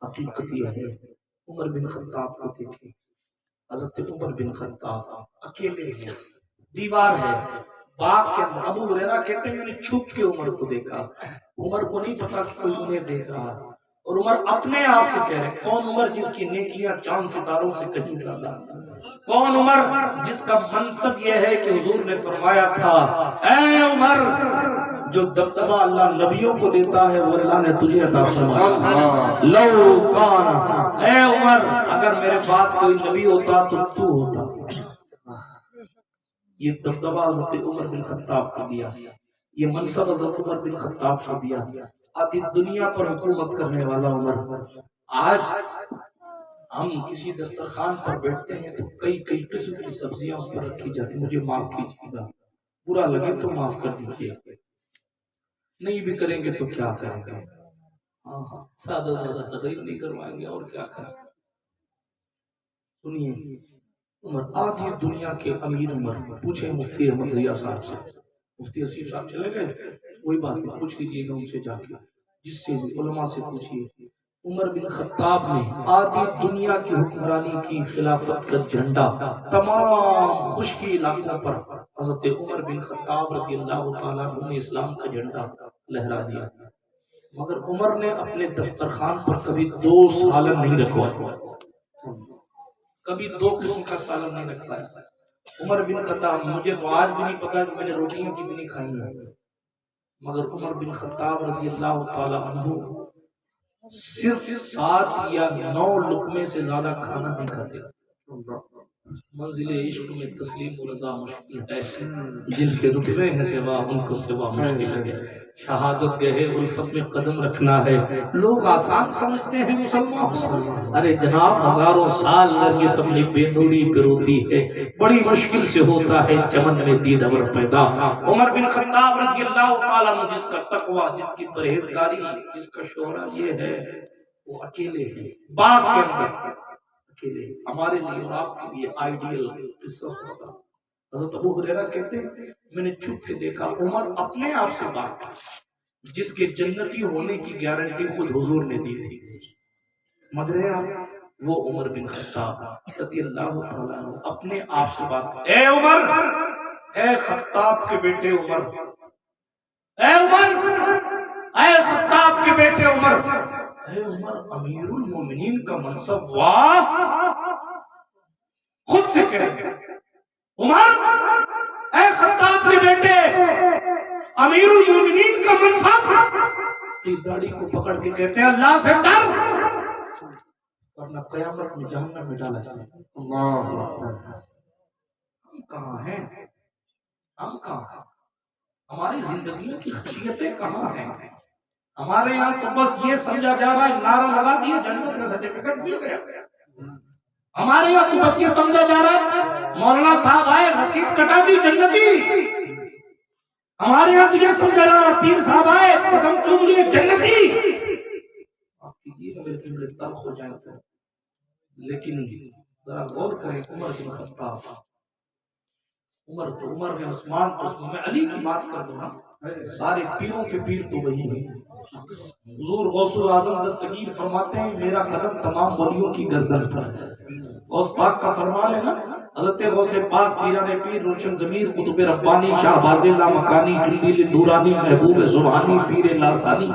حقیقت یہ ہے عمر بن خطاب کو دیکھیں، حضرت عمر بن خطاب اکیلے ہیں، دیوار ہے باغ کے اندر. ابو ہریرہ کہتے ہیں میں نے چھپ کے عمر کو دیکھا، عمر کو نہیں پتا کہ کوئی انہیں دیکھ رہا ہے. اور عمر اپنے آپ سے کہہ رہے کون عمر جس کی نیکیاں چاند ستاروں سے کہیں زیادہ، کون عمر جس کا منصب یہ ہے کہ حضور نے فرمایا تھا اے عمر جو دبدبہ اللہ نبیوں کو دیتا ہے وہ اللہ نے تجھے عطا فرمایا. لو کان، اے عمر اگر میرے بعد کوئی نبی ہوتا تو ہوتا. یہ دبدبہ حضرت عمر بن خطاب کو دیا، یہ منصب حضرت عمر بن خطاب کو دیا. آدھی دنیا پر حکومت کرنے والا عمر. آج ہم کسی دسترخوان پر بیٹھتے ہیں تو کئی قسم کی سبزیاں اس پر رکھی جاتی. مجھے معاف کیجیے گا، برا لگے تو معاف کر دیجیے، نہیں بھی کریں گے تو کیا کریں گے، سادہ تقریر نہیں کروائیں گے اور کیا کریں. سنیے عمر آدھی دنیا کے امیر عمر. پوچھیں مفتی احمد ضیاء صاحب سے، مفتی اسیف صاحب چلے گئے، کوئی بات نہیں، پوچھ لیجیے گا ان سے جا کے، جس سے علماء سے پوچھیے. عمر بن خطاب نے آدھی دنیا کی حکمرانی کی، خلافت کا جھنڈا تمام خشکی علاقوں پر حضرت عمر بن خطاب رضی اللہ تعالیٰ عنہ نے اسلام کا جھنڈا لہرا دیا. مگر عمر نے اپنے دسترخوان پر کبھی 2 سالن نہیں رکھوایا، کبھی 2 قسم کا سالن نہیں رکھوایا. عمر بن خطاب، مجھے تو آج بھی نہیں پتا کہ میں نے روٹیاں کتنی کھائی ہیں، مگر عمر بن خطاب رضی اللہ تعالیٰ عنہ صرف 7 یا 9 لقمے سے زیادہ کھانا نہیں کھاتے. منزل عشق میں تسلیم و رضا مشکل ہے، جن کے رتبے ہیں سوا ان کو سوا مشکل ہے. شہادت گہے الفت میں قدم رکھنا ہے، لوگ آسان سمجھتے ہیں مسلمان، ارے جناب ہزاروں سال نرگس اپنی بے نوری پہ روتی ہے، بڑی مشکل سے ہوتا ہے چمن میں دیدور پیدا. عمر بن خطاب رضی اللہ تعالیٰ عنہ جس کا تقوی، جس کی پرہیزگاری، جس کا شہرہ یہ ہے، وہ اکیلے ہیں باغ کے اندر، اکیلے. ہمارے لیے اور آپ کے لیے آئیڈیل قصہ ہوگا. حضرت ابو ہریرہ کہتے ہیں میں نے چھپ کے دیکھا عمر اپنے آپ سے بات کر، جس کے جنتی ہونے کی گارنٹی خود حضور نے دی تھی. سمجھ رہے ہیں آپ؟ وہ عمر بن خطاب رضی اللہ تعالیٰ عنہ اپنے آپ سے بات کر، اے عمر، اے خطاب کے بیٹے عمر، اے عمر، اے خطاب کے بیٹے عمر، اے عمر امیر المومنین کا منصب، واہ، خود سے کہہ رہے عمر اے خطاب کے بیٹے امیر المومنین کا منصب. داڑھی کو پکڑ کے کہتے ہیں اللہ سے ڈر ورنہ قیامت میں جہنم میں ڈالا جائے. اللہ اکبر. ہم کہاں ہیں، ہم کہاں ہیں، ہماری زندگیوں کی خشیتیں کہاں ہیں؟ ہمارے یہاں تو بس یہ سمجھا جا رہا ہے نعرہ لگا دیا جنت کا سرٹیفکیٹ مل گیا. ہمارے یہاں تو بس یہ سمجھا جا رہا ہے مولانا صاحب آئے رسید کٹا دی جنتی. ہمارے یہاں تو یہ سمجھا جا رہا ہے پیر صاحب آئے قدم چوم لیے جنتی. آپ کیجیے میرے جملے تلخ ہو جائیں گے، لیکن ذرا غور کریں. عمر بن خطاب، عمر تو عمر میں عثمان تو عثمان، میں علی کی بات کر دوں نا، سارے پیروں کے پیر تو وہی ہیں. حضور غوث الاعظم دستگیر فرماتے ہیں میرا قدم تمام ولیوں کی گردن پر ہے. غوث پاک کا فرمان ہے نا، حضرت غوث پاک پیران پیر روشن ضمیر قطب ربانی شہباز لامکانی قندیل نورانی محبوب سبحانی پیر لاسانی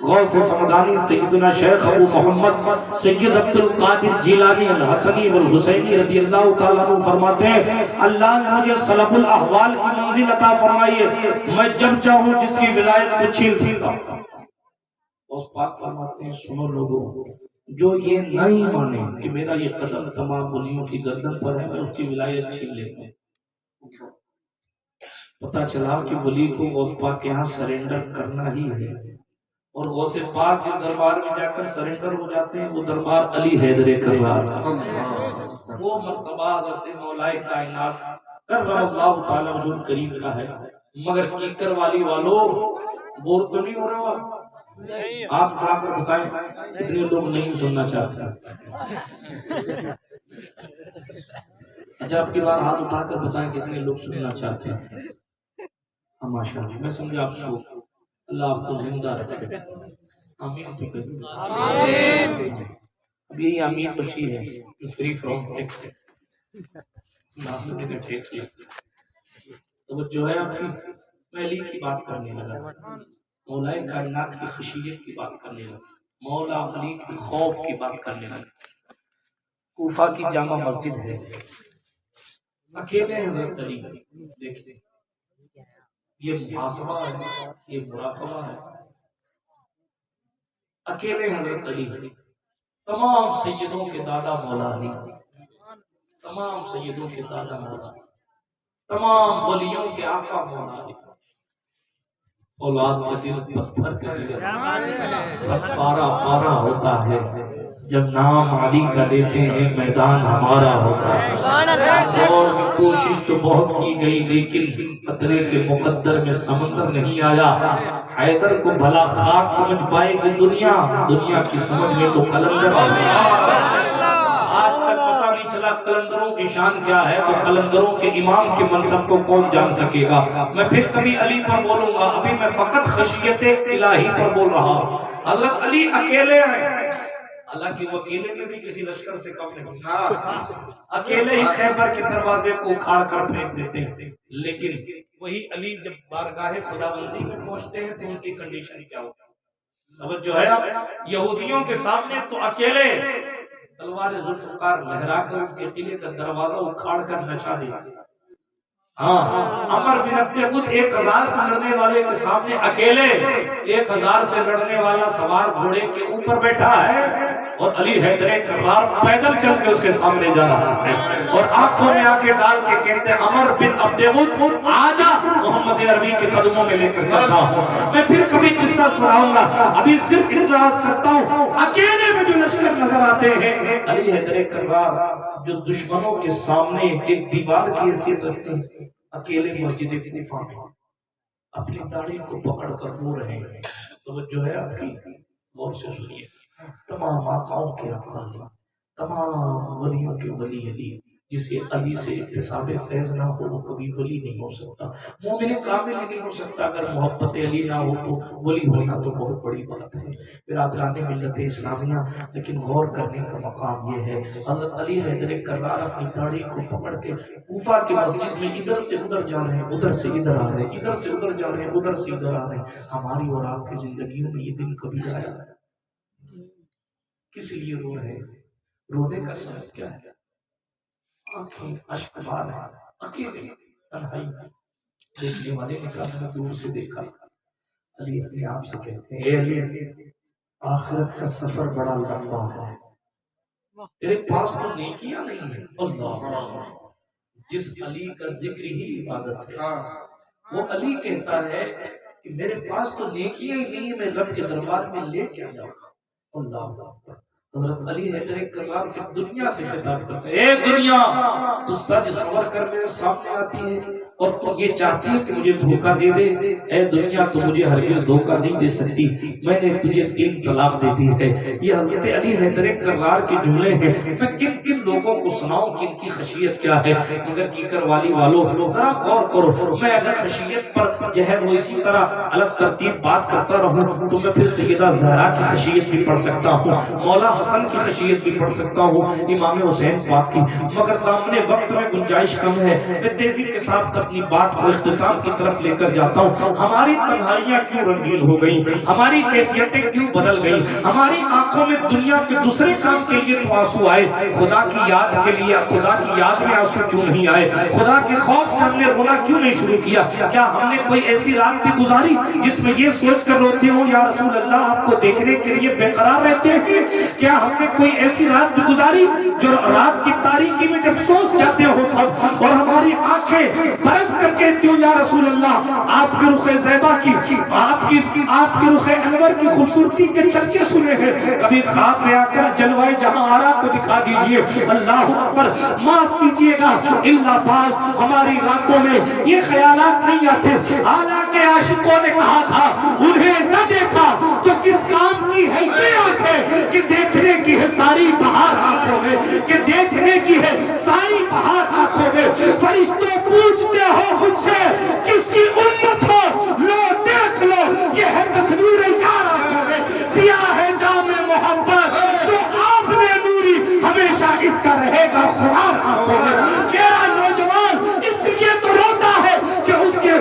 غوث سمدانی سیدنا شیخ ابو محمد سید عبد القادر جیلانی الحسنی والحسینی رضی اللہ تعالیٰ عنہ فرماتے ہیں اللہ نے مجھے سلب الاحوال کی منزل عطا فرمائی ہے، میں جب چاہوں جس کی ولایت کو چھین سکتا ہوں. غوث پاک فرماتے ہیں سنو لوگوں، جو یہ نہیں مانے کہ میرا یہ قدم تمام ولیوں کی گردن پر ہے میں اس کی ولایت چھین لیتا ہوں. پتہ چلا کہ ولی کو غوث پاک کے ہاں سرنڈر کرنا ہی ہے، اور غوث پاک جس دربار میں جا کر سرنڈر ہو جاتے ہیں وہ دربار علی حیدر کرار کا. وہ مرتبہ حضرت مولا کائنات کرم اللہ تعالی وجہ کریم کا ہے. مگر کیکر والی والو بور تو نہیں ہو رہا؟ آپ اٹھا کر بتائیں کتنے لوگ نہیں سننا چاہتے. اچھا آپ کی بار ہاتھ اٹھا کر بتائیں کتنے لوگ سننا چاہتے ہیں. ماشاءاللہ میں سمجھا آپ سو، اللہ آپ کو زندہ رکھے. آمین. اب یہی امیر بچی ہے جو فری فرام ٹیکس ہے، نہ تو جگہ ٹیکس لگتا ہے۔ تو جو ہے آپ کی میں علی کی بات کرنے لگا، مولا کائنات کی خشیت کی بات کرنے لگا، مولا علی کی خوف کی بات کرنے لگا۔ کوفہ کی جامع مسجد ہے، اکیلے حضرت علی دیکھتے، یہ محاسبہ ہے، یہ مراقبہ ہے، اکیلے حضرت علی، تمام سیدوں کے دادا مولا علی، تمام سیدوں کے دادا مولا، تمام ولیوں کے آقا مولا علی، اولاد کا دل پتھر کا جگر، سب پارا پارا ہوتا ہے جب نام علی کا لیتے ہیں، میدان ہمارا ہوتا ہے۔ اور کوشش تو بہت کی گئی لیکن قطرے کے مقدر میں سمندر نہیں آیا۔ حیدر کو بھلا خاک سمجھ پائے کہ دنیا کی سمجھ میں تو قلندر آ گیا۔ آج تک پتہ نہیں چلا قلندروں کی شان کیا ہے، تو قلندروں کے امام کے منصب کو کون جان سکے گا۔ میں پھر کبھی علی پر بولوں گا، ابھی میں فقط خشیت الہی پر بول رہا ہوں۔ حضرت علی اکیلے ہیں، حالانکہ وہ اکیلے میں بھی کسی لشکر سے کم نہیں، اکیلے ہی خیبر کے دروازے کو اکھاڑ کر پھینک دیتے ہیں، لیکن وہی علی جب بارگاہ خداوندی میں پہنچتے ہیں تو ان کی کنڈیشن کیا ہوتی ہے؟ توجہ ہے آپ، یہودیوں کے سامنے تو اکیلے تلوار ذوالفقار لہرا کر ان کے قلعے کا دروازہ اکھاڑ کر نچا دیتے، ہاں عمر بن عبد ود 1000 سے لڑنے والے کے سامنے اکیلے 1000 سے لڑنے والا سوار گھوڑے کے اوپر بیٹھا ہے، اور علی حیدر کرار پیدل چل کے اس کے سامنے جا رہا ہے، اور آنکھوں میں آنکھیں ڈال کے کہتے ہیں عمر بن عبد ود آجا، محمد عربی کے قدموں میں لے کر چلتا ہوں۔ میں پھر کبھی قصہ سناؤں گا، ابھی صرف اتنا عرض کرتا ہوں، اکیلے میں جو لشکر نظر آتے ہیں، علی حیدر کرار جو دشمنوں کے سامنے ایک دیوار کی حیثیت رکھتے ہیں، اکیلے مسجد کوفہ میں اپنی داڑھی کو پکڑ کر رو رہے ہیں۔ توجہ ہے آپ کی، غور سے سنیے، تمام آقاؤں کے آقا علی، تمام ولیوں کے ولی علی، جسے علی سے اکتساب فیض نہ ہو وہ کبھی ولی نہیں ہو سکتا، مومن کامل نہیں ہو سکتا۔ اگر محبت علی نہ ہو تو ولی ہونا تو بہت بڑی بات ہے۔ برادران ملت اسلامیہ، لیکن غور کرنے کا مقام یہ ہے، حضرت علی حیدر کرار اپنی داڑھی کو پکڑ کے کوفہ کی مسجد میں ادھر سے ادھر جا رہے ہیں، ادھر سے ادھر آ رہے ہیں، ادھر سے ادھر جا رہے ہیں، ادھر سے ادھر آ رہے ہیں۔ ہماری اور آپ کی زندگیوں میں یہ دن کبھی آیا ہے؟ کس لیے رو رہے ہیں؟ رونے کا سبب کیا ہے؟ آنکھیں اشک بار ہے، اکیلے تنہائی میں۔ دیکھنے والے نے کہا، میں نے دور سے دیکھا، علی اپنے آپ سے کہتے ہیں، اے علی، آخرت کا سفر بڑا لمبا ہے، تیرے پاس تو نیکیاں نہیں ہیں۔ اللہ، جس علی کا ذکر ہی عبادت ہے، وہ علی کہتا ہے کہ میرے پاس تو نیکیاں ہی نہیں ہیں، میں رب کے دربار میں لے کیا جاؤں۔ اللہ اکبر۔ حضرت علی حیدر کرار پھر دنیا سے خطاب کرتے ہیں، اے دنیا، تو سج سنور کر میرے سامنے آتی ہے اور تو یہ چاہتی ہے کہ مجھے دھوکہ دے دے۔ اے دنیا، تو مجھے ہرگز دھوکہ نہیں دے سکتی، میں نے تجھے 3 طلاق دے دی ہے۔ یہ حضرت علی حیدر کرار کے جملے ہیں۔ میں کن کن لوگوں کو سناؤں کہ ان کی خشیت کیا ہے، مگر کیکر والی والوں ذرا غور کرو۔ میں اگر خشیت پر جو ہے وہ اسی طرح الگ ترتیب بات کرتا رہوں تو میں پھر سیدہ زہرا کی خشیت بھی پڑھ سکتا ہوں، مولا حسن کی خشیت بھی پڑھ سکتا ہوں، امام حسین پاک کی، مگر دامن وقت میں گنجائش کم ہے۔ میں تیزی کے ساتھ اپنی بات کو اختتام کی طرف لے کر جاتا ہوں۔ ہماری تنہائیاں کیوں رنگین ہو گئیں، ہماری کیفیتیں کیوں بدل گئیں، ہماری آنکھوں میں دنیا کے دوسرے کام کے لیے تو آنسو آئے، خدا کی یاد کے لیے، خدا کی یاد میں آنسو کیوں نہیں آئے، خدا کے خوف سے ہم نے رونا کیوں نہیں شروع کیا؟ کیا ہم نے کوئی ایسی رات بھی گزاری جس میں یہ سوچ کر روتے ہو یا رسول اللہ آپ کو دیکھنے کے لیے بے قرار رہتے ہیں؟ کیا ہم نے کوئی ایسی رات بھی گزاری جو رات کی تاریکی میں جب سوچ جاتے ہو سب اور ہماری آنکھیں برس کر کہتی ہوں یا رسول اللہ آپ کے رخ زیبا کی، آپ کی رخ انور کی خوبصورتی کے چرچے سنے ہیں، کبھی خواب میں آ کر جلوائے جہاں آرا کو دکھا دیجئے۔ اللہ اکبر، معاف کیجئے گا، اللہ باز ہماری راتوں میں یہ خیالات نہیں آتے۔ حالانکہ عاشقوں نے کہا تھا انہیں نہ دیکھا تو کس کام کی ہے یہ آنکھیں کہ دیکھنے کی ہے ساری بہار آنکھوں میں، کہ دیکھنے کی ہے ساری بہار آنکھوں میں۔ فرشتوں پوچھتے ہو مجھ سے کس کی امت ہو، لو دیکھ لو یہ ہے تصویر یار آنکھوں میں، پیا ہے جام محبت جو آپ نے کا خمار آتے ہیں. میرا نوجوان اس لیے تو روتا ہے کہ اس کے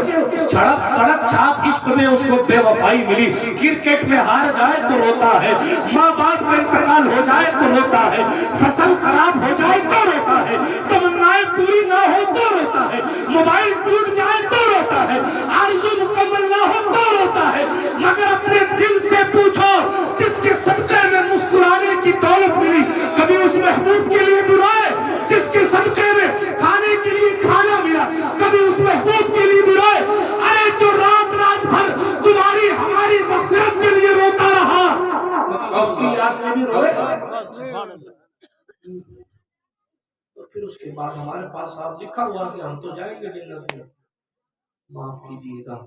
سڑک چھاپ عشق میں اس کو بے وفائی ملی. کرکٹ میں ہار جائے تو روتا ہے, ماں باپ کا انتقال ہو جائے تو روتا ہے, فصل خراب ہو جائے تو روتا ہے, تمنائیں پوری نہ ہو تو روتا ہے, موبائل ٹوٹ جائے تو روتا ہے, آرزو مکمل نہ ہو تو روتا ہے. مگر اپنے دل سے پوچھو, جس کے صدقے میں مسکرانے کی دولت ملی, کبھی اس محبوب کے لیے برائے, جس کے صدقے میں کھانے کے لیے کھانا ملا, کبھی اس محبوب کے لیے برائے. ارے جو رات رات بھر تمہاری ہماری مغفرت کے لیے روتا رہا, اس کی یاد میں بھی روئے. تو پھر اس کے بعد ہمارے پاس آپ لکھا ہوا کہ ہم تو جائیں گے جنت میں, معاف کیجیے گا.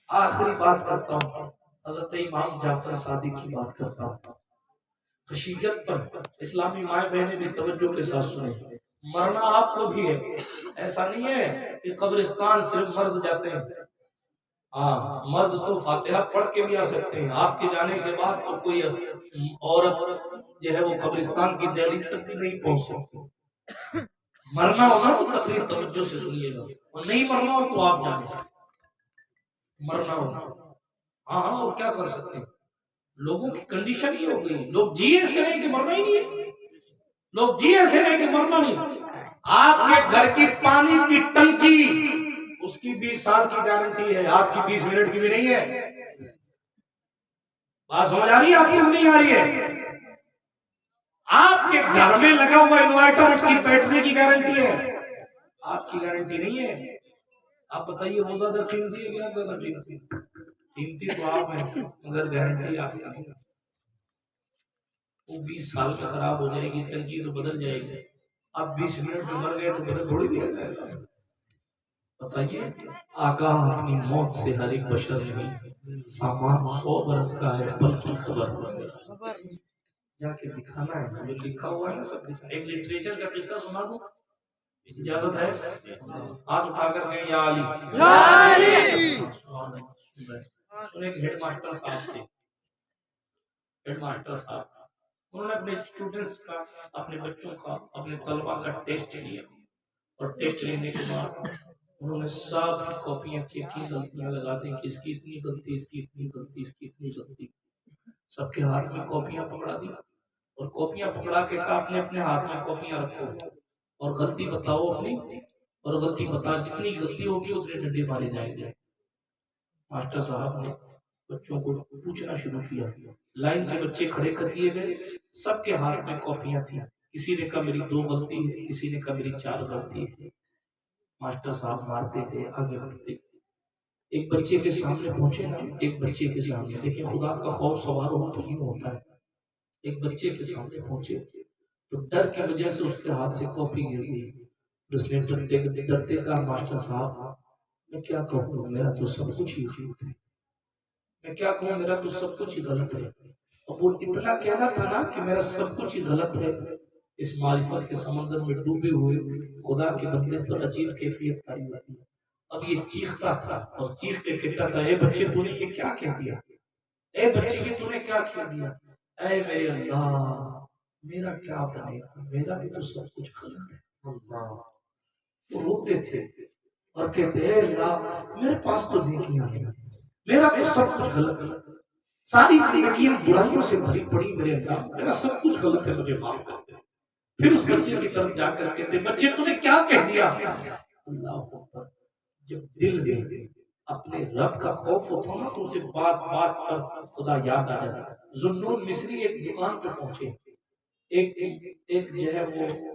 آخری بات کرتا ہوں, حضرت امام جعفر صادق کی بات کرتا ہوں. خشیت پر اسلامی مائیں بہنیں بھی توجہ کے ساتھ سنیں. مرنا آپ کو بھی ہے, ایسا نہیں ہے کہ قبرستان صرف مرد جاتے ہیں. ہاں, مرد تو فاتحہ پڑھ کے بھی آ سکتے ہیں. آپ کے جانے کے بعد تو کوئی عورت جو ہے وہ قبرستان کی دہلیز تک بھی نہیں پہنچ سکتی. مرنا ہونا تو تقریر توجہ سے سنیے گا, اور نہیں مرنا ہو تو آپ جانیں. مرنا ہونا, ہاں ہاں, اور کیا کر سکتے ہیں. لوگوں کی کنڈیشن یہ ہو گئی, لوگ جی ایسے نہیں کہ مرنا ہی نہیں ہے, لوگ جی ایسے نہیں کہ مرنا نہیں. آپ کے گھر کی پانی کی ٹنکی, اس کی 20 سال کی گارنٹی ہے, آپ کی 20 منٹ کی بھی نہیں ہے. بات سمجھ آ رہی ہے آپ کی, نہیں آ رہی ہے؟ آپ کے گھر میں لگا ہوا انورٹر, اس کی بیٹری کی گارنٹی ہے, آپ کی گارنٹی نہیں ہے. آپ بتائیے وہ زیادہ قیمتی ہے کیا زیادہ قیمتی؟ قیمتی تو آپ ہیں مگر گارنٹی آپ کی نہیں. وہ 20 سال میں خراب ہو جائے گی ٹنکی تو بدل جائے گی. آپ 20 منٹ میں مر گئے تو بدل تھوڑی بھی جائے گا. بتائیے, آگاہ اپنی موت سے ہر ایک بشر نہیں, سامان 100 برس کا ہے پل کی خبر جا کے دکھانا ہے. جو لکھا ہوا ہے نا سب دکھا. ایک لٹریچر کا قصہ سنا دوں, اجازت ہے؟ ہاتھ اٹھا کر کہیں یا علی, یا علی. سنے ایک ہیڈ ماسٹر صاحب تھے, ہیڈ ماسٹر صاحب, انہوں نے اپنے اسٹوڈنٹس کا, اپنے بچوں کا, اپنے طلبہ کا ٹیسٹ لیا, اور ٹیسٹ لینے کے بعد انہوں نے سب کی کاپیاں چیک کی, غلطیاں لگا دیں کہ اس کی اتنی غلطی, اس کی اتنی غلطی, اس کی اتنی غلطی. سب کے ہاتھ میں کاپیاں پکڑا دی, اور کاپیاں پکڑا کے کہا اپنے اپنے ہاتھ میں کاپیاں رکھو اور غلطی بتاؤ اپنی, اور غلطی بتا, جتنی غلطی ہوگی اتنے ڈنڈے مارے جائیں گے. ماسٹر صاحب نے بچوں کو پوچھنا شروع کیا, لائن سے بچے کھڑے کر دیے گئے, سب کے ہاتھ میں کاپیاں تھیں. کسی نے کہا میری 2 غلطی ہے, کسی نے کہا میری 4 غلطی ہے. ماسٹر صاحب مارتے تھے, آگے بڑھتے. ایک بچے کے سامنے پہنچے نا, ایک بچے کے سامنے, دیکھیں خدا کا خوف سوار ہو تو نہیں ہوتا ہے. ایک بچے کے سامنے پہنچے تو ڈر کی وجہ سے اس کے ہاتھ سے کاپی گر گئی. اس نے ڈرتے کہا ماسٹر صاحب میں کیا کہوں, میرا تو سب کچھ ہی غلط ہے, میں کیا کہوں, میرا تو سب کچھ ہی غلط ہے. اور وہ اتنا کہنا تھا نا کہ میرا سب کچھ ہی غلط ہے. اس معرفت کے سمندر میں ڈوبے ہوئے خدا کے بندے پر عجیب کیفیت پائی جاتی ہے. اب یہ چیختا تھا اور چیخ کے کہتا تھا, اے بچے تو نے یہ کیا کہہ دیا, اے بچے یہ تو نے کیا کہہ دیا, اے میرے اللہ میرا کیا بنے گا, میرا بھی تو سب کچھ غلط ہے. وہ روتے تھے اور کہتے ہیں اللہ میرے پاس تو نیکیاں نہیں, میرا تو سب کچھ غلط ہے, ساری زندگیاں برائیوں سے بھری پڑی میرے اللہ, میرا سب کچھ غلط ہے, مجھے معاف کر دے. پھر اس بچے کی طرف جا کر کہتے بچے تو نے کیا کہہ دیا. اللہ اکبر, جب دل میں اپنے رب کا خوف ہوتا نا تو اسے بات بات پر خدا یاد آ جاتا. ذوالنون مصری ایک دکان پہ پہنچے, ایک جو ہے وہ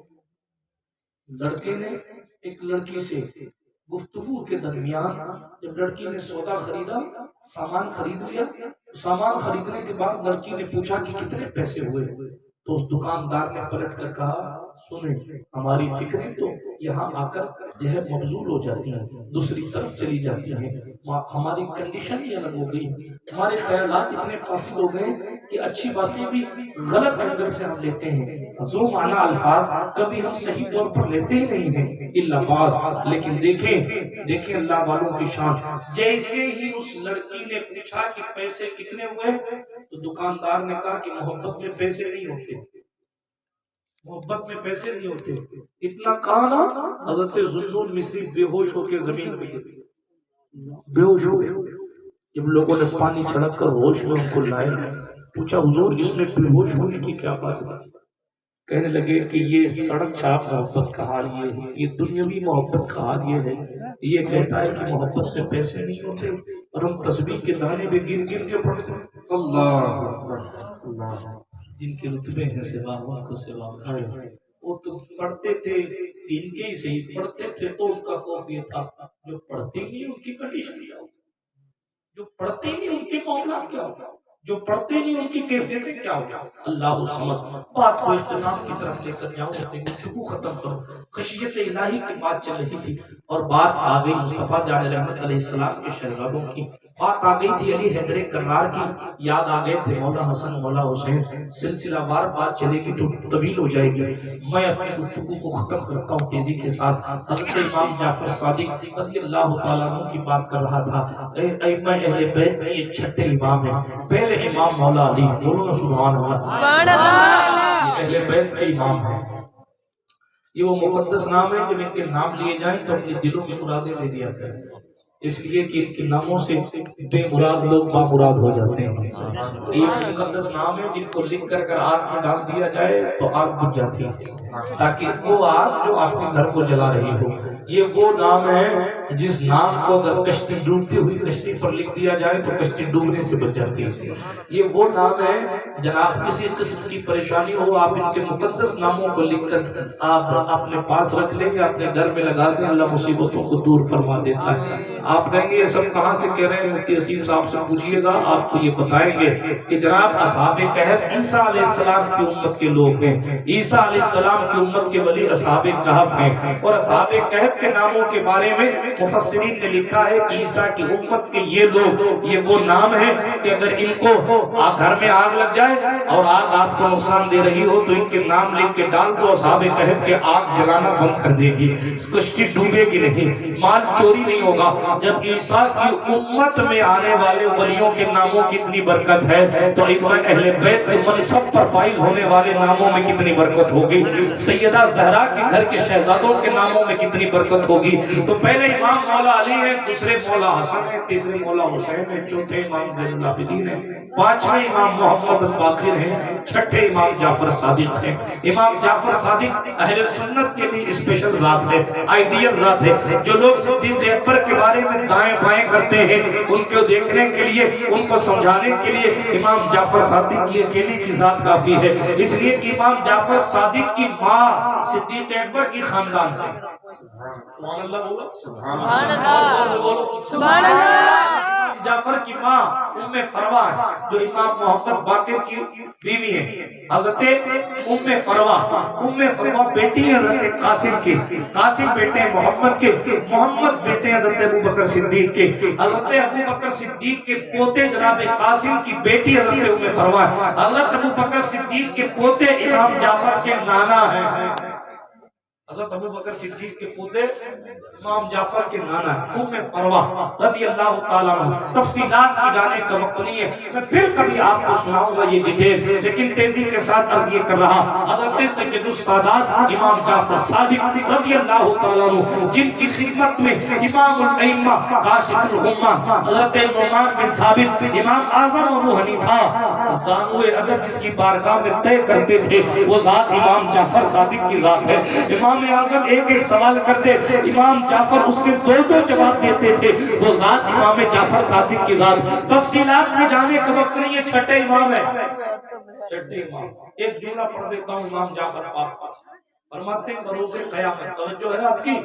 لڑکے نے ایک لڑکی سے گفتگو کے درمیان, جب لڑکی نے سودا خریدا, سامان خرید لیا, سامان خریدنے کے بعد لڑکی نے پوچھا کہ کتنے پیسے ہوئے, تو اس دکاندار نے پلٹ کر کہا سنیں ہماری فکریں تو یہاں آ کر جو ہے مبذول ہو جاتی ہیں, دوسری طرف چلی جاتی ہیں, ہماری کنڈیشن ہی الگ ہو گئی, ہمارے خیالات اتنے فاسد ہو گئے کہ اچھی باتیں بھی غلط اینگل سے ہم لیتے ہیں. ذو معنی الفاظ کبھی ہم صحیح طور پر لیتے ہی نہیں ہیں الا بعض. لیکن دیکھیں اللہ والوں کی شان, جیسے ہی اس لڑکی نے پوچھا کہ پیسے کتنے ہوئے, تو دکاندار نے کہا کہ محبت میں پیسے نہیں ہوتے, محبت میں پیسے نہیں ہوتے. اتنا کہا نا, حضرت ذوالنون مصری بے ہوش ہو کے زمین پہ گر گئے, بے ہوش ہو گئے. جب لوگوں نے پانی چھڑک کر ہوش میں ان کو لائے, پوچھا حضور اس میں بے ہوش ہونے کی کیا بات ہے؟ کہنے لگے کہ یہ سڑک چھاپ محبت کا حال یہ ہے, یہ دنیاوی محبت کا حال یہ ہے. یہ کہتا ہے کہ محبت میں پیسے نہیں ہوتے اور ہم تسبیح کے دانے میں گر گر کے پڑھتے ہیں. اللہ, جن کے رتبے ہیں سوا ان کو سوا, وہ تو پڑھتے تھے ان کے ہی صحیح پڑھتے تھے تو ان کا خوف یہ تھا, جو پڑھتے نہیں ان کی کنڈیشن کیا ہوگی, جو پڑھتے نہیں ان کے معاملات کیا ہوگا, جو پڑھتے نہیں ان کی کیفیتیں کیا ہوگا. اللہ الصمد. بات کو اختتام کی طرف لے کر جاؤں, اپنی گفتگو ختم کروں. خشیت الہی کی بات چل رہی تھی اور بات آ گئی مصطفیٰ جان رحمت علیہ السلام کے شہزادوں کی, بات آ گئی تھی علی حیدر کرار کی, یاد آ گئے تھے مولا حسن مولا حسین. سلسلہ وار بات چلے گی تو طویل ہو جائے گی. میں اپنی گفتگو کو ختم کرتا ہوں تیزی کے ساتھ. حضرت امام جعفر صادق رضی اللہ تعالیٰ عنہ کی بات کر رہا تھا. ائمہ اہل بیت میں یہ چھٹے امام ہیں. پہلے امام مولا علی, بولو نا سبحان اللہ, یہ اہل بیت کے امام ہیں. یہ وہ مقدس نام ہے جب ان کے نام لیے جائیں تو اپنے دلوں میں مرادیں لے لیا کریں, اس لیے کہ ان کے ناموں سے بے مراد لوگ بامراد ہو جاتے ہیں. یہ مقدس نام ہے جن کو لکھ کر آگ میں ڈال دیا جائے تو آگ بجھ جاتی ہے, تاکہ وہ آگ جو آپ کے گھر کو جلا رہی ہو. یہ وہ نام ہے جس نام کو اگر کشتی ڈوبتی ہوئی کشتی پر لکھ دیا جائے تو کشتی ڈوبنے سے بچ جاتی ہے. یہ وہ نام ہے جناب کسی قسم کی پریشانی ہو آپ ان کے مقدس ناموں کو لکھ کر آپ اپنے پاس رکھ لیں یا اپنے گھر میں لگا دیں, اللہ مصیبتوں کو دور فرما دیتا ہے. آپ کہیں گے یہ سب کہاں سے کہہ رہے ہیں, مفتی اسیم صاحب سے پوچھئے گا, آپ کو یہ بتائیں گے کہ جناب اصحاب کہف عیسیٰ علیہ السلام کی امت کے لوگ ہیں. عیسیٰ علیہ السلام کی امت کے ولی اصحاب کہف ہیں, اور اصحاب کہف کے ناموں کے بارے میں مفسرین نے لکھا ہے کہ عیسیٰ کی امت کے یہ لوگ, یہ وہ نام ہیں کہ اگر ان کو گھر میں آگ لگ جائے اور آگ آپ کو نقصان دے رہی ہو تو ان کے نام لکھ کے ڈال دو, اصحاب کہف کے آگ جلانا بند کر دے گی, کشتی ڈوبے گی نہیں, مال چوری نہیں ہوگا. جب عیسیٰ کی امت میں آنے والے ولیوں کے ناموں کی اتنی برکت ہے تو ائمہ اہل بیت کے منصب پر فائز ہونے والے ناموں میں کتنی برکت ہوگی, سیدہ زہرا کے گھر کے شہزادوں کے ناموں میں کتنی برکت ہوگی. تو پہلے امام مولا علی ہیں, دوسرے مولا حسن ہیں, تیسرے مولا حسین ہیں, چوتھے امام زین العابدین ہیں, پانچویں امام محمد الباقر ہیں, چھٹے امام جعفر صادق ہیں. امام جعفر صادق اہل سنت کے لیے اسپیشل ذات ہے, آئیڈیل ذات ہے. جو لوگ صدیق اکبر کے بارے میں دائیں بائیں کرتے ہیں ان کو دیکھنے کے لیے, ان کو سمجھانے کے لیے امام جعفر صادق کی اکیلی کی ذات کافی ہے. اس لیے کہ امام جعفر صادق کی ماں صدیق اکبر کی خاندان سے, سبحان اللہ بولو, سبحان اللہ, سبحان اللہ. جعفر کی ماں ام فروا جو امام محمد باقر کی بیوی ہے, حضرت ام فروا. ام فروا بیٹی ہے حضرت قاسم کی, قاسم بیٹے محمد کے, محمد بیٹے حضرت ابو بکر صدیق کے, حضرت ابو بکر صدیق کے پوتے جناب قاسم کی بیٹی حضرت ام فروا, حضرت ابو بکر صدیق کے پوتے امام جعفر کے نانا ہیں. حضرت ابو بکر صدیق کے پوتے امام جعفر کے نانا ہے, ام فروا رضی اللہ تعالیٰ عنہ. تفصیلات میں جانے کا وقت نہیں ہے, میں پھر کبھی آپ کو سناؤں گا یہ ڈیٹیل, لیکن تیزی کے ساتھ عرض یہ کر رہا. حضرت سید السادات امام جعفر صادق رضی اللہ تعالیٰ عنہ جن کی خدمت میں امام الائمہ کاشف الغمہ حضرت نعمان بن ثابت, امام اعظم ابو حنیفہ زانوِ ادب جس کی بارگاہ میں طے کرتے تھے, وہ ذات امام جعفر صادق کی ذات ہے. امام اعظم ایک ایک سوال کرتے, امام جعفر اس کے دو دو جواب دیتے تھے, وہ ذات امام جعفر صادق کی ذات. تفصیلات میں جانے کا وقت نہیں ہے, چھٹے امام ہے, چھٹے امام. ایک جملہ پڑھ دیتا ہوں امام جعفر پاک کا, فرماتے ہیں بروز قیامت, توجہ ہے آپ کی,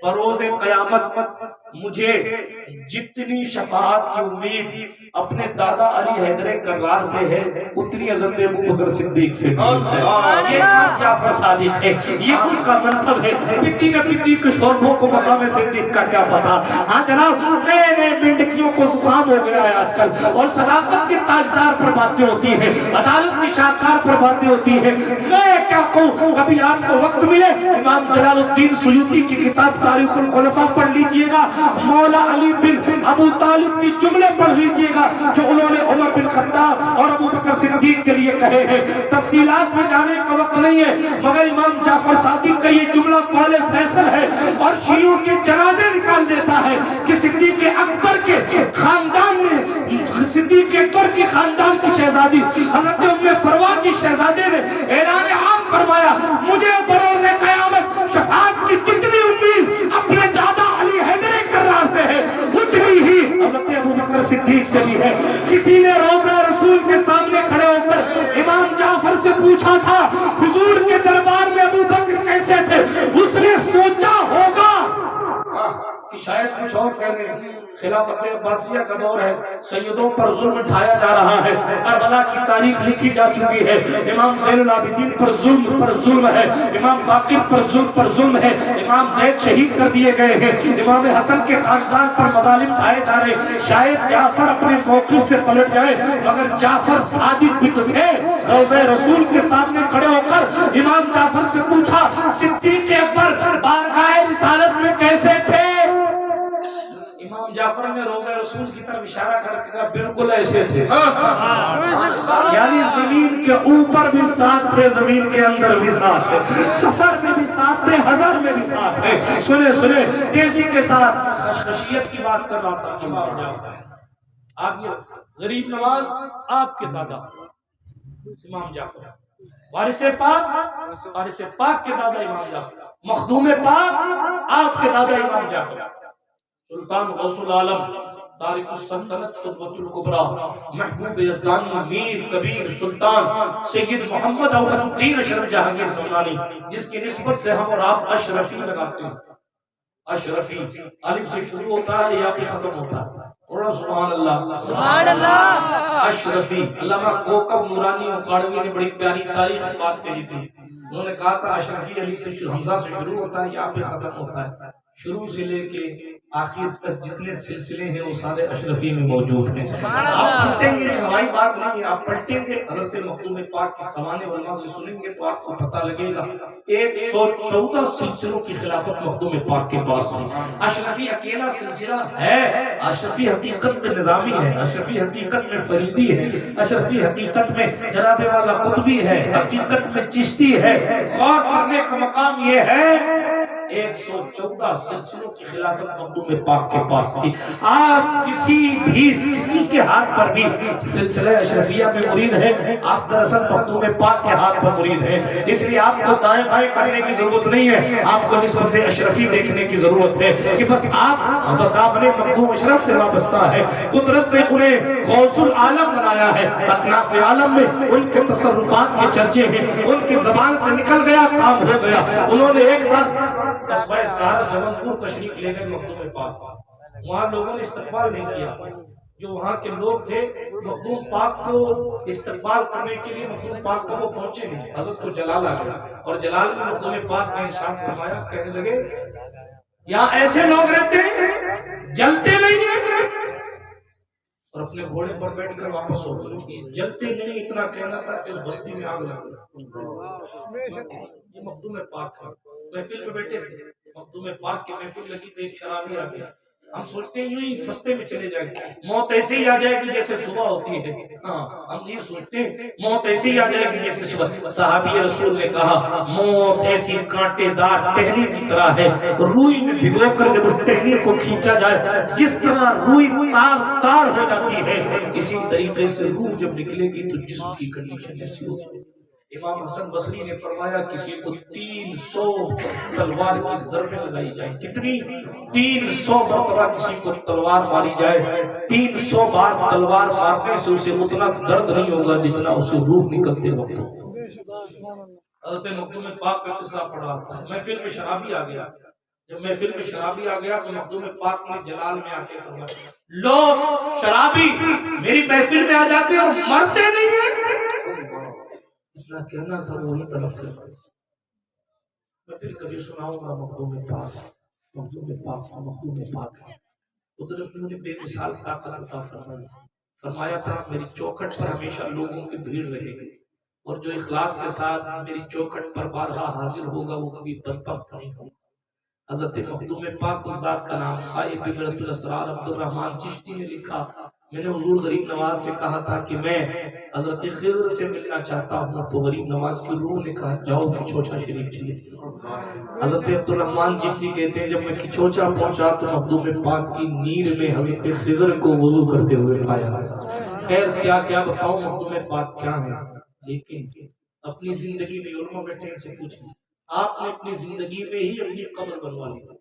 بروز قیامت مجھے جتنی شفاعت کی امید اپنے دادا علی حیدر کرار سے ہے اتنی حضرت ابو بکر صدیق سے بھی ہے. یہ امام جعفر صادق ہے, یہ ان کا منصب ہے. پتی نہ پتی کے شوربوں کو مقام صدیق کا کیا پتا. ہاں جناب, نئے نئے مینڈکیوں کو زکام ہو گیا ہے آج کل, اور صداقت کے تاجدار پر باتیں ہوتی ہیں, عدالت کی شاہکار پر باتیں ہوتی ہیں. میں کیا کہوں, کبھی آپ کو وقت ملے امام جلال الدین سیوطی کی کتاب تاریخ الخلفاء پڑھ لیجئے گا, مولا علی بن ابو طالب کی جملے پڑھ لیجئے گا جو انہوں نے عمر بن خطاب اور ابو بکر صدیق کے لیے کہے ہیں. تفصیلات میں جانے کا وقت نہیں ہے, مگر امام جعفر صادق کا یہ جملہ قول فیصل ہے اور شیعوں کے جنازے نکال دیتا ہے کہ صدیق اکبر کے خاندان نے, صدیق اکبر کی خاندان کی شہزادی حضرت ام فروا کی شہزادے نے اعلان عام فرمایا, مجھے بروز قیامت شفاعت کی جتنی امید اپنے دادا علی حیدر کرار سے ہے اتنی ہی حضرت ابو بکر صدیق سے بھی ہے. کسی نے روضہ رسول کے سامنے کھڑے ہو کر امام جعفر سے پوچھا تھا حضور کے دربار میں ابو بکر کیسے تھے, اس نے سوچا ہوگا کہ شاید کچھ اور کہنے, خلافت عباسیہ کا دور ہے, سیدوں پر ظلم ڈھایا جا رہا ہے, کربلا کی تاریخ لکھی جا چکی ہے, امام زین العابدین پر ظلم ہے, امام باقر پر ظلم ہے, امام زید شہید کر دیے گئے ہیں, امام حسن کے خاندان پر مظالم ڈھائے جا رہے. شاید جعفر اپنے موقف سے پلٹ جائے, مگر جعفر صادق بھی تو تھے. روضہ رسول کے سامنے کھڑے ہو کر امام جعفر سے پوچھا صدیق اکبر بارگاہ رسالت میں کیسے تھے؟ امام جعفر نے روضہ رسول کی طرف اشارہ کر کے کہا بالکل ایسے تھے. یعنی زمین کے اوپر بھی ساتھ تھے, زمین کے اندر بھی ساتھ تھے, سفر میں بھی ساتھ تھے, حضر میں بھی ساتھ تھے. سنے تیزی کے ساتھ خشیت کی بات کر رہا تھا. امام جعفر آپ یہ غریب نواز آپ کے دادا امام جعفر, وارث پاک کے دادا امام جعفر, مخدوم پاک آپ کے دادا امام جعفر, سلطان غوث العالم تارک السلطنت قطبۃ الکبریٰ محبوب یزدانی میر کبیر سلطان سید محمد اوحد الدین اشرف جہانگیر سمنانی, جس کی نسبت سے ہم اور آپ اشرفی لگاتے ہیں. اشرفی الف سے شروع ہوتا ہے یا پھر ختم ہوتا ہے؟ سبحان اللہ سبحان اللہ. اشرفی علامہ کوکب نورانی اکاڑوی نے بڑی پیاری تاریخ بات کہی تھی. انہوں نے کہا تھا اشرفی الف سے حمزہ سے شروع ہوتا ہے یا پھر ختم ہوتا ہے. شروع سے لے کے آخر تک جتنے سلسلے ہیں وہ سارے اشرفی میں موجود ہیں. آپ پلٹیں گے, ہماری بات نہیں ہے, آپ پلٹیں گے حضرت مخدوم پاک کی سوانح علماء سے سنیں گے تو آپ کو پتہ لگے گا 114 سلسلوں کی خلافت مخدوم پاک کے پاس ہے. اشرفی اکیلا سلسلہ ہے, اشرفی حقیقت میں نظامی ہے, اشرفی حقیقت میں فریدی ہے, اشرفی حقیقت میں جناب والا قطبی ہے, حقیقت میں چشتی ہے. غور کرنے کا مقام یہ ہے 114 سلسلوں کی خلافت مخدوم پاک کے پاس تھی. آپ کسی کے ہاتھ پر بھی سلسلہ اشرفیہ میں مرید ہے, آپ دراصل مخدوم پاک کے ہاتھ پر مرید ہے. اس لیے آپ کو دائیں بائیں کرنے کی ضرورت نہیں ہے, آپ کو نسبت اشرفی دیکھنے کی ضرورت ہے کہ بس آپ دامن مخدوم اشرف سے وابستہ ہے. قدرت نے انہیں غوث العالم بنایا ہے, اطراف عالم میں ان کے تصرفات کے چرچے ہیں, ان کی زبان سے نکل گیا کام ہو گیا. انہوں نے ایک بار قصبہ سارس جبل پور تشریف لے گئے مخدوم پاک, وہاں لوگوں نے استقبال نہیں کیا. جو وہاں کے لوگ تھے مخدوم پاک کو استقبال کرنے کے لیے مخدوم پاک کا وہ پہنچے نہیں. حضرت کو جلال آ گیا اور جلال میں مخدوم پاک نے ارشاد فرمایا, کہنے لگے یہاں ایسے لوگ رہتے ہیں جلتے نہیں ہیں, اور اپنے گھوڑے پر بیٹھ کر واپس ہو گئے. جلتے نہیں اتنا کہنا تھا کہ اس بستی میں آگ لگ گئی. یہ مخدوم پاک ہے. محفل میں بیٹھے تھے, مخدوم پاک کی محفل لگی تو ایک شرابی آ گیا. ہم سوچتے ہیں یوں ہی سستے میں چلے جائیں, موت ایسے ہی آ جائے گی جیسے صبح ہوتی ہے. ہاں ہم یہ سوچتے ہیں موت ایسے ہی آ جائے گی جیسے صبح. صحابی رسول نے کہا موت ایسی کانٹے دار ٹہنی کی طرح ہے, روئی میں بھگو کر جب اس ٹہنی کو کھینچا جائے جس طرح روئی تار ہو جاتی ہے, اسی طریقے سے روح جب نکلے گی تو جسم کی کنڈیشن ایسی ہوتی ہے. امام حسن بصری نے فرمایا کسی کو 300 تلوار کی ضربیں لگائی جائیں. کتنی؟ 300 مرتبہ کسی کو تلوار ماری جائے, 300 بار تلوار مارنے سے اسے اتنا درد نہیں ہوگا جتنا اسے روح نکلتے وقت ہوگا. حضرت مخدوم پاک کا قصہ پڑھ رہا تھا, محفل میں شرابی آ گیا. جب محفل میں شرابی آ گیا تو مخدوم پاک نے جلال میں آ کے فرمایا لوگ شرابی میری محفل میں آ جاتے اور مرتے نہیں ہیں. اتنا کہنا تھا وہی طلب کر. میں پھر کبھی سناؤں گا مخدوم پاک, مخدوم پاک, مخدوم پاک ہے. قدرت نے بے مثال طاقت عطا فرمایا تھا میری چوکھٹ پر ہمیشہ لوگوں کی بھیڑ رہے گی. اور جو اخلاص کے ساتھ میری چوکھٹ پر بارہا حاضر ہوگا وہ کبھی بدبخت نہیں ہوگا۔ حضرت مخدوم پاک اس ذات کا نام صاحب ببرۃ الاسرار عبد الرحمن چشتی نے لکھا، میں نے حضور غریب نواز سے کہا تھا کہ میں حضرت خضر سے ملنا چاہتا ہوں، تو غریب نواز کی روح نے کہا جاؤ کھچوچا شریف چلے۔ حضرت عبد الرحمن چشتی کہتے ہیں جب میں کھچوچا پہنچا تو مخدوم پاک کی نیند میں حضرت خضر کو وضو کرتے ہوئے پایا۔ خیر کیا بتاؤں مخدوم پاک کیا ہے، لیکن اپنی زندگی میں علماء بیٹھے ان سے پوچھیں، آپ نے اپنی زندگی میں ہی اپنی قبر بنوا لی تھی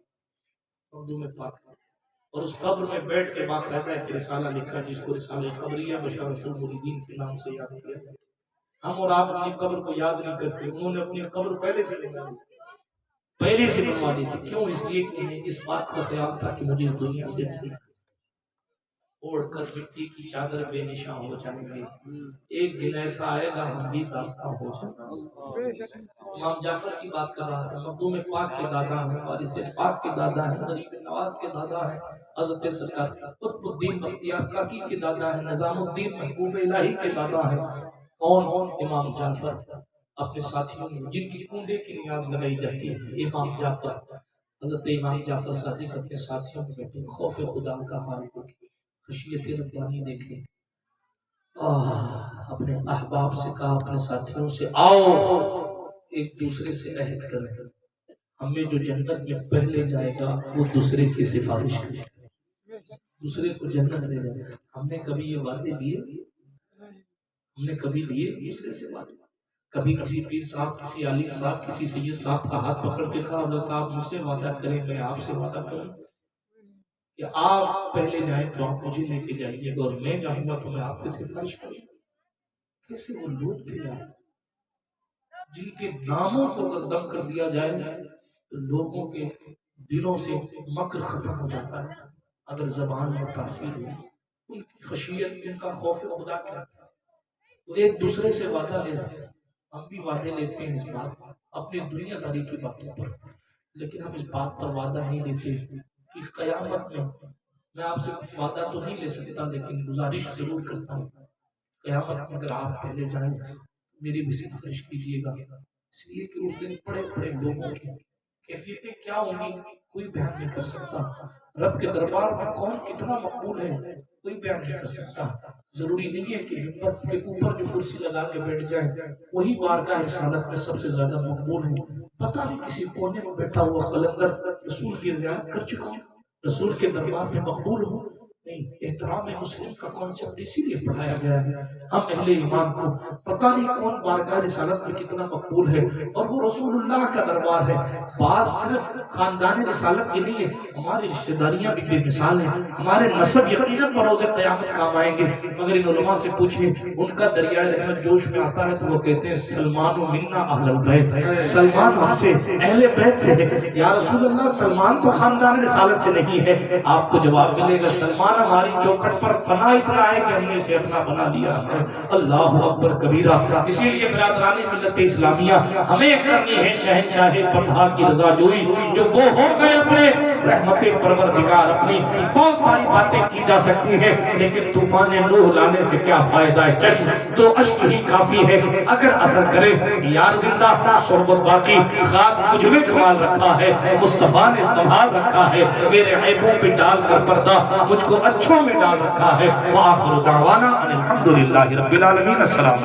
مخدوم پاک، اور اس قبر میں بیٹھ کے باقاعدہ ایک رسالہ لکھا جس کو رسالہ قبریہ بشارت المریدین کے نام سے یاد کیا۔ ہم اور آپ اپنی قبر کو یاد نہیں کرتے، انہوں نے اپنی قبر پہلے سے بنوا لی تھی۔ کیوں؟ اس لیے کہ انہیں اس بات کا خیال تھا کہ مجھے اس دنیا سے چلنا، اوڑھ کر مٹی کی چادر بے نشاں ہو جائیں گے، ایک دن ایسا آئے گا ہم بھی داستاں ہو جائیں گے۔ امام جعفر کی بات کر رہا تھا، مخدوم پاک کے دادا ہیں، وارث پاک کے دادا ہیں، غریب نواز کے دادا ہیں، حضرت سرکار قطب الدین بختیار کاکی کے دادا ہیں، نظام الدین محبوب الہی کے دادا ہیں۔ کون؟ امام جعفر، اپنے ساتھیوں میں جن کی کنڈے کی نیاز لگائی جاتی ہے، امام جعفر، حضرت امام جعفر صادق اپنے ساتھیوں میں بیٹھے، خوف خدا کا حال دیکھیں، خشیت ربانی دیکھیں، اپنے احباب سے کہا، اپنے ساتھیوں سے آؤ ایک دوسرے سے عہد کریں، ہمیں جو جنت میں پہلے جائے گا وہ دوسرے کی سفارش کرے، دوسرے کو جنت لے جائے گا۔ ہم نے کبھی یہ وعدے لیے؟ ہم نے کبھی لیے دوسرے سے وعدے؟ کبھی کسی پیر صاحب، کسی عالم صاحب، کسی سید صاحب کا ہاتھ پکڑ کے کہا حضرت آپ مجھ سے وعدہ کریں میں آپ سے وعدہ کروں کہ آپ پہلے جائیں تو آپ مجھے لے کے جائیے گا اور میں جاؤں گا تو میں آپ کی سفارش کروں گا؟ کیسے وہ لوگ تھے یار جن کے ناموں کو اگر دم کر دیا جائے تو لوگوں کے دلوں سے مکر ختم ہو جاتا ہے اگر زبان میں تاثیر ہو۔ ان کی خشیت، ان کا خوف خدا کیا تھا، وہ ایک دوسرے سے وعدہ لے رہے ہیں۔ ہم بھی وعدے لیتے ہیں اس بات اپنی دنیا داری کی باتوں پر، لیکن ہم اس بات پر وعدہ نہیں لیتے کہ قیامت میں آپ سے وعدہ تو نہیں لے سکتا لیکن گزارش ضرور کرتا ہوں، قیامت میں اگر آپ پہلے جائیں میری بھی سفارش کیجیے گا، اس لیے کہ اس دن بڑے بڑے لوگوں کی کیفیتیں کیا ہوں گی کوئی بیان نہیں کر سکتا۔ رب کے دربار میں کون کتنا مقبول ہے کوئی بیان نہیں کر سکتا۔ ضروری نہیں ہے کہ منبر کے اوپر جو کرسی لگا کے بیٹھ جائیں وہی بارگاہ رسالت میں سب سے زیادہ مقبول ہے۔ پتہ نہیں کسی کونے میں بیٹھا ہوا قلندر رسول کی زیارت کر چکا ہوں، رسول کے دربار میں مقبول ہوں؟ نہیں۔ احترام مسلم کا کانسیپٹ اسی لیے پڑھایا گیا ہے ہم اہل ایمان کو پتہ نہیں کون بارگاہ رسالت میں کتنا مقبول ہے، اور وہ رسول اللہ کا دربار ہے۔ بات صرف خاندان رسالت کی نہیں ہے، ہماری رشتہ داریاں بھی بے مثال ہیں، ہمارے نسب یقیناً بروز قیامت کام آئیں گے، مگر ان علماء سے پوچھیں ان کا دریائے رحمت جوش میں آتا ہے تو وہ کہتے ہیں سلمان منا اہل البیت، سلمان ہم سے اہل بیت سے ہے۔ یا رسول اللہ سلمان تو خاندان رسالت سے نہیں ہے، آپ کو جواب ملے گا سلمان ہماری چوکھٹ پر فنا اتنا ہے کہ ہم نے اسے اپنا بنا لیا ہے۔ اللہ اکبر کبیرہ۔ اسی لیے برادران ملت اسلامیہ ہمیں کرنی ہے شہنشاہ بطحا کی رضا جوئی، جو وہ ہو گئے اپنے رحمت پروردگار، اپنی بہت ساری باتیں کی جا سکتی ہیں لیکن طوفان نوح لانے سے کیا فائدہ ہے، چشم تو اشک ہی کافی ہے اگر اثر کرے۔ یار زندہ صحبت باقی، خاک مجھ میں کمال رکھا ہے، مصطفیٰ نے سنبھال رکھا ہے، میرے عیبوں پہ ڈال کر پردہ مجھ کو اچھوں میں ڈال رکھا ہے۔ وآخر دعوانا ان الحمدللہ رب العالمین۔ السلام